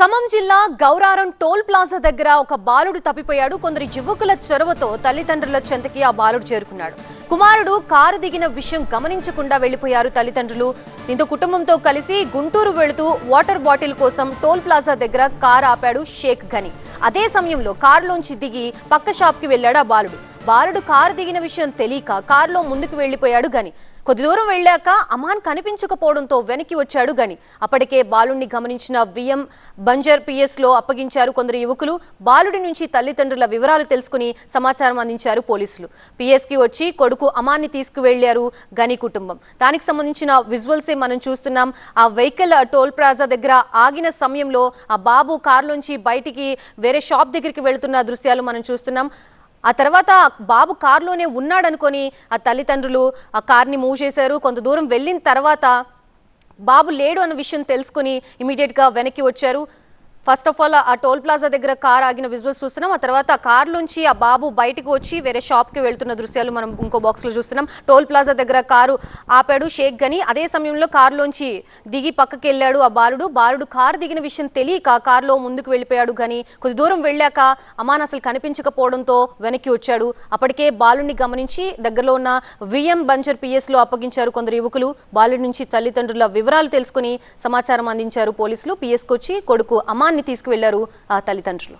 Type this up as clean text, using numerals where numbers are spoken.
ఖమ్మం జిల్లా Gauraram toll plaza దగ్గర ఒక బాలుడు తప్పిపోయాడు. కొందరు యువకుల చొరవతో తల్లిదండ్రుల చెంతకి ఆ బాలుడు చేరుకున్నాడు. కుమారుడు కారు దిగిన విషయం గమనించకుండా వెళ్లిపోయారు తల్లిదండ్రులు. దీంతో కుటుంబంతో కలిసి గుంటూరు వెళుతూ వాటర్ బాటిల్ కోసం టోల్ ప్లాజా దగ్గర కారు ఆపాడు షేక్ ఘని. అదే సమయంలో కారులోంచి దిగి పక్క షాప్కి వెళ్లాడు ఆ బాలుడు కారు దిగిన విషయం తెలియక కారులో ముందుకు వెళ్లిపోయాడు గని. కొద్ది దూరం వెళ్ళాక అమాన్ కనిపించకపోవడంతో వెనక్కి వచ్చాడు గని. అప్పటికే బాలుడిని గమనించిన విఎం బంజర్ పిఎస్ లో అప్పగించారు కొందరు యువకులు. బాలుడి నుంచి తల్లిదండ్రుల వివరాలు తెలుసుకుని సమాచారం అందించారు పోలీసులు. పిఎస్ కి వచ్చి కొడుకు అమాన్ని తీసుకువెళ్లారు గని కుటుంబం. దానికి సంబంధించిన విజువల్సే మనం చూస్తున్నాం. ఆ వెహికల్ టోల్ ప్లాజా దగ్గర ఆగిన సమయంలో ఆ బాబు కారులోంచి బయటికి వేరే షాప్ దగ్గరికి వెళ్తున్న దృశ్యాలు మనం చూస్తున్నాం. ఆ తర్వాత బాబు కారులోనే ఉన్నాడనుకొని ఆ తల్లిదండ్రులు ఆ కార్ని మూవ్ చేశారు. కొంత దూరం వెళ్ళిన తర్వాత బాబు లేడు అన్న విషయం తెలుసుకుని ఇమీడియట్గా వెనక్కి వచ్చారు. ఫస్ట్ ఆఫ్ ఆల్ ఆ టోల్ ప్లాజా దగ్గర కార్ ఆగిన విజువల్స్ చూస్తున్నాం. ఆ తర్వాత ఆ కారులోంచి ఆ బాబు బయటకు వచ్చి వేరే షాప్కి వెళ్తున్న దృశ్యాలు మనం ఇంకో బాక్స్లో చూస్తున్నాం. టోల్ ప్లాజా దగ్గర కారు ఆపాడు షేక్ గని. అదే సమయంలో కారులోంచి దిగి పక్కకి వెళ్ళాడు ఆ బాలుడు కారు దిగిన విషయం తెలియక కారులో ముందుకు వెళ్ళిపోయాడు గని. కొద్ది దూరం వెళ్ళాక అమాన్ అసలు కనిపించకపోవడంతో వెనక్కి వచ్చాడు. అప్పటికే బాలుడిని గమనించి దగ్గరలో ఉన్న విఎం బంజర్ పిఎస్ లో అప్పగించారు కొందరు యువకులు. బాలుడి నుంచి తల్లిదండ్రుల వివరాలు తెలుసుకుని సమాచారం అందించారు పోలీసులు. పిఎస్కి వచ్చి కొడుకు అమాన్ తీసుకువెళ్లారు ఆ తల్లిదండ్రులు.